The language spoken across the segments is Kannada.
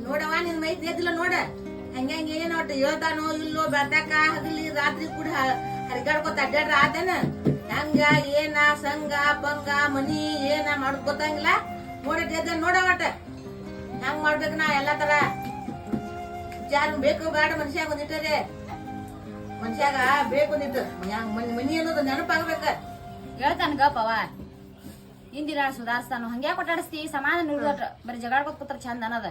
ನೋಡವ ನಿನ್ ಮೈ ಎದ್ದಿಲ್ಲ ನೋಡ ಹಂಗ ಏನೇನ್ ಒಟ್ಟು ಹೇಳ್ತಾನೋ ಇಲ್ಲೋ ಬೆಳ್ತಾಕ ಹಗಲಿ ರಾತ್ರಿ ಕೂಡ ಹರಿಗಾಡ್ಕೊತ ಅಡ್ಡಾಡ್ರ ಆತೇನ ಹಂಗ ಏನ ಸಂಗ ಪಂಗ ಮನಿ ಏನ ಮಾಡೋದ್ ಗೊತ್ತಂಗಿಲ್ಲ ನೋಡಟ್ ಎದ್ದ ನೋಡವಟ ಹೆಂಗ್ ಮಾಡ್ಬೇಕು ನಾ ಎಲ್ಲಾ ತರ ವಿಚಾರ ಬೇಕು ಬೇಡ ಮನುಷ್ಯಾಗ ಒಂದಿಟ್ಟರೆ ಮನುಷ್ಯಾಗ ಬೇಕು ಒಂದಿಟ್ಟು ಮನಿ ಅನ್ನೋದು ನೆನಪಾಗ್ಬೇಕ ಹೇಳ್ತಾನ ಗಪ್ಪವ ಇಂದಿನ ಸುಧಾರಿಸ್ತಾನು ಹಂಗ್ಯಾ ಕೊಟ್ಟಾಡಿಸ್ತಿ ಸಮಾಧಾನ ಇರುದಟ ಬರೀ ಜಗಾಡ್ಕೊತ ಕೂತ್ರ ಚಂದ ಅನ್ನದ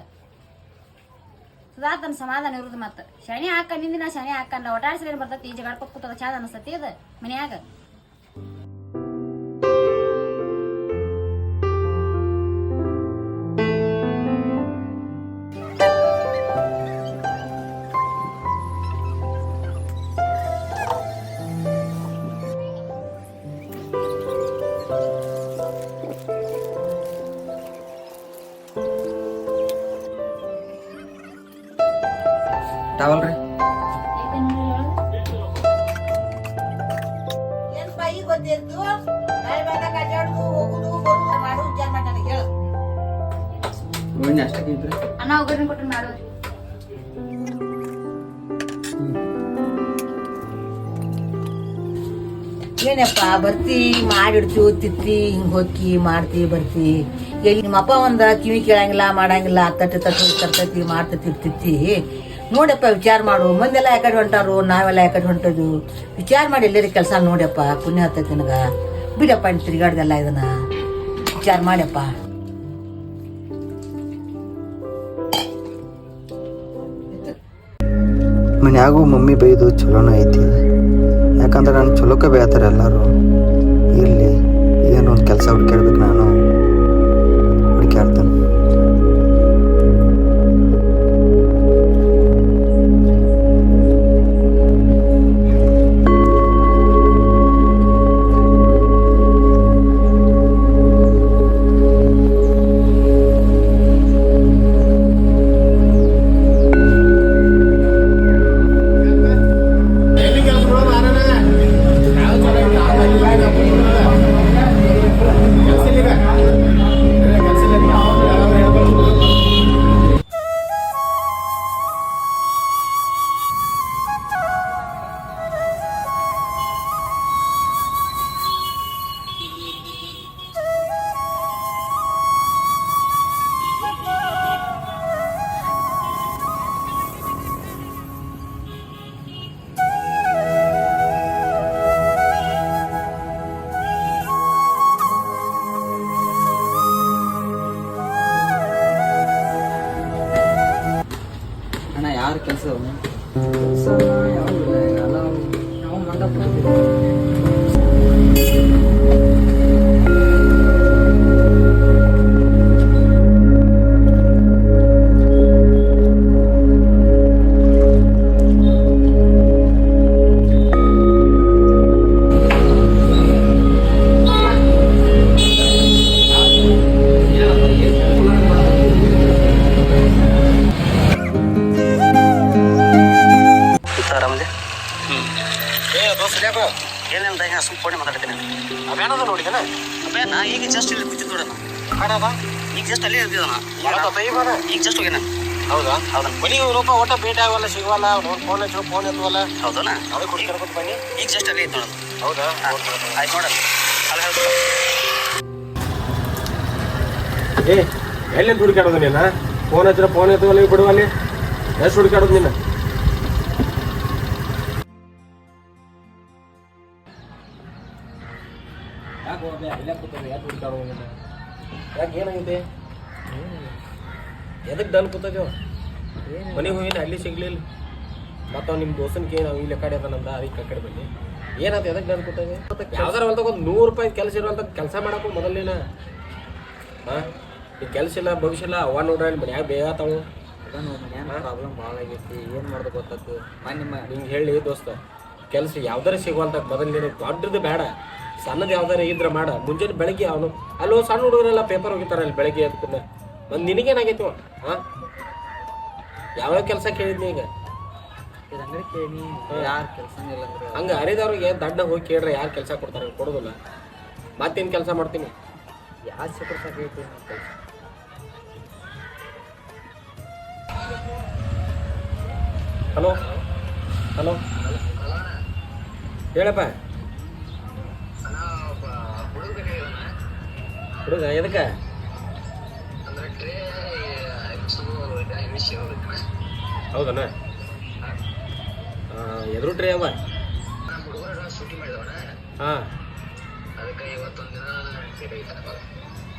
ಸುಧಾರ್ತನ ಸಮಾಧಾನ ಇರುದು ಮತ್ತ ಶನಿ ಹಾಕ ನಿಂದಿನ ಶನಿ ಹಾಕಂಡ ಒಟ್ಟಾಡಿಸ್ರಿ ಏನ್ ಬರ್ತತಿ ಜಗಾಡ್ಕೊತ ಕೂತದ ಚಂದ ಅನಸ್ತತಿ ಅದ ಮನ್ಯಾಗ ಟವಲ್ ರೀ ಏನ್ ಬಾಯಿ ಗೊತ್ತಿತ್ತು ನಾಳೆ ಬಂದಾಗ ಅಡ್ಡಾಡುದು ಹೋಗುದು ಬರುದು ಮಾಡು ವಿಚಾರ ಮಾಡಿ ನನಗೆ ಹೇಳು ಒಳ್ಳೆ ಅಷ್ಟಕ್ಕೆ ಇದ್ರಿ ಅನ್ನ ಒಗ್ಗರಣೆ ಕೊಟ್ಟು ಮಾಡೋದು ಏನಪ್ಪ ಬರ್ತಿ ಮಾಡಿಡ್ತು ತಿತ್ತಿ ಹಿಂಗ್ ಹೊಕ್ಕಿ ಮಾಡ್ತಿ ಬರ್ತಿ ಎಲ್ಲಿ ನಿಮ್ಮಪ್ಪ ಒಂದ ಕಿವಿ ಕೇಳಂಗಿಲ್ಲ ಮಾಡಂಗಿಲ್ಲ ತಟ್ಟಿ ತರ್ತೈತಿ ಮಾಡ್ತೈತಿ ತಿತ್ತಿ ನೋಡಪ್ಪ ವಿಚಾರ ಮಾಡು ಮಂದೆಲ್ಲ ಯಾಕಡೆ ಹೊಂಟಾರು ನಾವೆಲ್ಲ ಯಾಕಡೆ ಹೊಂಟದು ವಿಚಾರ ಮಾಡಿ ಎಲ್ಲರಿ ಕೆಲಸ ನೋಡ್ಯಪ್ಪ ಪುಣ್ಯ ಹತ್ತೈತಿ ನನಗ ಬಿಡಪ್ಪ ಇನ್ ತಿರ್ಗಾಡ್ದೆಲ್ಲ ಇದನ್ನ ವಿಚಾರ ಮಾಡ್ಯಪ್ಪ ಮನ್ಯಾಗೂ ಮಮ್ಮಿ ಬೈದು ಚಲೋನ ಐತಿ ಯಾಕಂದ್ರೆ ನಾನು ಚಲೋಕೆ ಬೇಯ್ತಾರೆ ಎಲ್ಲರೂ ಇರಲಿ ಏನೋ ಒಂದು ಕೆಲಸ ಹುಡ್ಕ್ಯಾಡ್ಬೇಕು ನಾನು ಹುಡ್ಕ್ಯಾಡ್ತೇನೆ ಅಣ್ಣ ಯಾರು ಕೆಲಸ ಯಾವಿಲ್ಲ ಎಲ್ಲ ನಾವು ಮಂಡಪ ಏನಿಲ್ಲ ಸುಮ್ಮನೆ ಫೋನ್ ಮಾತಾಡ್ತೀನಿ ಅವೇನದ ನೋಡಿದನ ಅದೇ ನಾ ಈಗ ಜಸ್ಟ್ ಇಲ್ಲಿ ಕೂತಿದ್ದು ನೋಡೋಣ ಕಾಣದ ಈಗ ಜಸ್ಟ್ ಅಲ್ಲೇ ಇರ್ತಿದ್ದಾನ ಈಗ ಜಸ್ಟ್ ಹೋಗ್ಯಾನ ಹೌದಾ ಹೌದಾ ಬನ್ನಿ ರೂಪ ಒಟ್ಟ ಭೇಟಿ ಆಗವಲ್ಲ ಸಿಗವಲ್ಲ ಫೋನ್ ಹಚ್ಚು ಫೋನ್ ಎತ್ತವಲ್ಲ ಹೌದಾ ಅದಕ್ಕೆ ಹುಡುಕಿ ಬನ್ನಿ ಈಗ ಜಸ್ಟ್ ಅಲ್ಲೇ ಇತ್ತು ನೋಡೋಣ ಹೌದಾ ಆಯ್ತು ನೋಡೋಣ ಅಲ್ಲ ಹೇಳ್ತೀನಿ ಏ ಎಲ್ಲಿ ಹುಡುಕಾಡೋದು ನೀನು ಫೋನ್ ಹಚ್ಚಿರ ಫೋನ್ ಎತ್ತವಲ್ಲ ಈಗ ಬಿಡುವಲ್ಲಿ ಎಷ್ಟು ಹುಡುಕಾಡೋದು ನೀನು ಯಾಕೆ ಏನಾಗಿದೆ ಎದಕ್ಕೆ ಡಲ್ ಕೂತದೇವ ಮನೆಗೆ ಹೋಗಿನ ಅಲ್ಲಿ ಸಿಗ್ಲಿಲ್ಲ ಮತ್ತು ನಿಮ್ಮ ದೋಸ್ತನಿಗೆ ನಾವು ಇಲ್ಲಿ ಕಡೆ ಅದನ್ನಂದ ಅದಕ್ಕೆ ಕಡೆ ಬನ್ನಿ ಏನಾಯ್ತು ಎದಕ್ಕೆ ಡಲ್ ಕೂತದೆ ಯಾವ್ದಾರ ಹೊಲ್ದಾಗ ಒಂದು ₹100 ಕೆಲಸ ಇರುವಂಥ ಕೆಲಸ ಮಾಡಕ್ಕೂ ಮೊದಲೇನ ಹಾಂ ಈ ಕೆಲಸ ಇಲ್ಲ ಭವಿಷ್ಯ ಇಲ್ಲ ಅವ್ವ ನೋಡ್ರಿ ಅಲ್ಲಿ ಮನ್ಯಾಗ ಬೇಗತ್ತಾಳು ಪ್ರಾಬ್ಲಮ್ ಭಾಳ ಆಗೈತಿ ಏನು ಮಾಡೋದು ಗೊತ್ತಾಯ್ತು ನಿಂಗೆ ಹೇಳಿ ದೋಸ್ತ ಕೆಲಸ ಯಾವ್ದಾರ ಸಿಗುವಂತ ಮೊದಲನೇ ದೊಡ್ಡದು ಬೇಡ ಸಣ್ಣದು ಯಾವ್ದಾರ ಇದ್ರೆ ಮಾಡ ಮುಂಜಾನೆ ಬೆಳಗ್ಗೆ ಅವನು ಅಲ್ಲೋ ಸಣ್ಣ ಹುಡುಗರೆಲ್ಲ ಪೇಪರ್ ಹೋಗಿತಾರ ಅಲ್ಲಿ ಬೆಳಗ್ಗೆ ಅದಕ್ಕೆ ಒಂದು ನಿನಗೇನಾಗೈತಿ ಹಾಂ ಯಾವ ಕೆಲಸ ಕೇಳಿದ್ನಿ ಈಗ ಕೇಳಿ ಯಾರು ಕೆಲಸ ಇಲ್ಲ ಹಂಗೆ ಅರಿದವ್ರಿಗೆ ದಡ್ಡ ಹೋಗಿ ಕೇಳ್ರೆ ಯಾರು ಕೆಲಸ ಕೊಡ್ತಾರೆ ಕೊಡೋದಿಲ್ಲ ಮತ್ತೇನು ಕೆಲಸ ಮಾಡ್ತೀನಿ ಯಾವ ಸೆಕ್ರೆ ಸಾಕೈತಿ ಹಲೋ ಹಲೋ ಹೇಳಪ್ಪ ಹುಡುಗ ಎದಕ್ಕೆ ಹೌದಣ್ಣ ಎದುರು ಟ್ರೇ ಅವ ಹಾಂ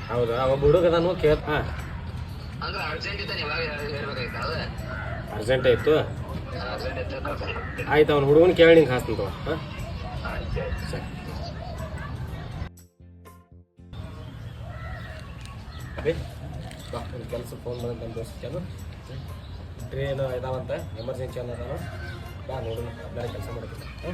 ಹೌದಾ ಒಬ್ಬ ಹುಡುಗದನು ಕೇಳ ಹಾಂ ಅರ್ಜೆಂಟ್ ಆಯಿತು ಆಯ್ತು ಅವ್ನು ಹುಡುಗನ ಕೇಳಿ ನಿಂಗೆ ಹಾಸ್ತೀನಿ ತಗೋ ಹಾಂ ಸರಿ ಅದೇ ಬಾ ಒಂದು ಕೆಲಸ ಫೋನ್ ಮಾಡಿ ನಮ್ಮ ದೋಸ್ತಿನು ಟ್ರೇನು ಇದಾವಂತ ಎಮರ್ಜೆನ್ಸಿ ಅನ್ನೋದಾನು ಬಾ ನೋಡು ಬೇರೆ ಕೆಲಸ ಮಾಡ್ತೀನಿ ಹ್ಞೂ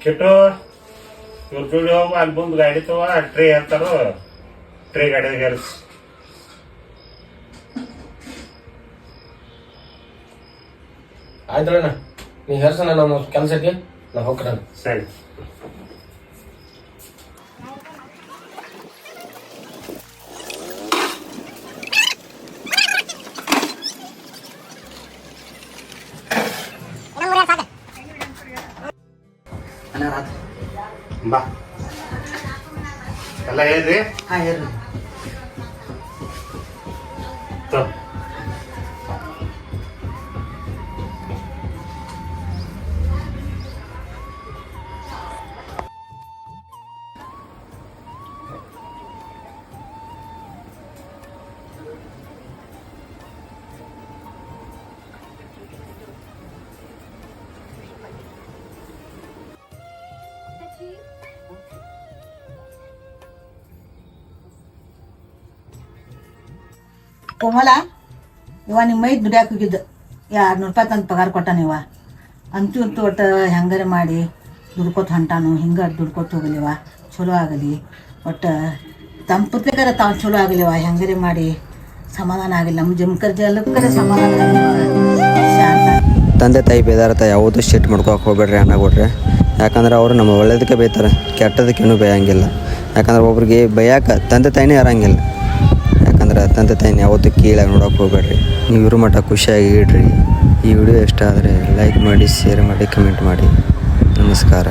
ಕೆಟ್ಟು ಇವ್ರ ಜೋಡಿ ಹೋಗ ಅಲ್ಲಿ ಬಂದು ಗಾಡಿ ತಗೋ ಟ್ರೇ ಹೇಳ್ತಾರೋ ಟ್ರೇ ಗಾಡಿಯಾಗ ಹೇರಿಸ್ ಆಯ್ತಣ್ಣ ನೀ ಹೆರ್ಸಣ ನಮ್ಮ ಕೆಲಸಕ್ಕೆ ನಾ ಹೋಗ್ಕಣ ಸರಿ ಬಾ ಎಲ್ಲ ಹೇಳ್ರಿ ಹಾಂ ಹೇಳ್ರಿ ಕೋಮಲ ಇವ ನಿಮ್ಮ ಮೈ ದುಡ್ಯಾಕ ಹೋಗಿದ್ದು 200 ರೂಪಾಯಿ ತಂದು ಪಗಾರ ಕೊಟ್ಟಾನ ಇವ ಅಂತೂ ಅಂತೂ ಒಟ್ಟು ಹೆಂಗಾರೆ ಮಾಡಿ ದುಡ್ಕೊತ ಹೊಂಟಾನು ಹಿಂಗೆ ದುಡ್ಕೊತ ಹೋಗಲಿವ ಚಲೋ ಆಗಲಿ ಒಟ್ಟು ತಂಪತ್ಬೇಕಾರೆ ತಾವು ಚಲೋ ಆಗಲಿವ ಹೆಂಗಾರೆ ಮಾಡಿ ಸಮಾಧಾನ ಆಗಿಲ್ಲ ನಮ್ಮ ಜಮಕರ್ಜಿ ಎಲ್ಲಕ್ಕರೆ ಸಮಾಧಾನ ಶಾಂತ ತಂದೆ ತಾಯಿ ಬೇದಾರತ ಯಾವುದೂ ಶಿಟ್ ಮಾಡ್ಕೊಳಕ್ಕೆ ಹೋಗ್ಬೇಡ್ರಿ ಅಣ್ಣಗೊಡ್ರಿ ಯಾಕಂದ್ರೆ ಅವರು ನಮ್ಮ ಒಳ್ಳೇದಕ್ಕೆ ಬೈತಾರೆ ಕೆಟ್ಟದಕ್ಕೇನು ಬೈಯಂಗಿಲ್ಲ ಯಾಕಂದ್ರೆ ಒಬ್ರಿಗೆ ಬೈಯಾಕ ತಂದೆ ತಾಯಿನೇ ಇರಂಗಿಲ್ಲ ಯಾಕಂದ್ರೆ ತಂದೆ ತಾಯಿನ ಯಾವತ್ತೂ ಕೀಳಾಗಿ ನೋಡೋಕೆ ಹೋಗ್ಬೇಡ್ರಿ ನೀವು ಇರೋ ಮಟ್ಟ ಖುಷಿಯಾಗಿ ಇಡ್ರಿ ಈ ವಿಡಿಯೋ ಇಷ್ಟ ಆದರೆ ಲೈಕ್ ಮಾಡಿ ಶೇರ್ ಮಾಡಿ ಕಮೆಂಟ್ ಮಾಡಿ ನಮಸ್ಕಾರ.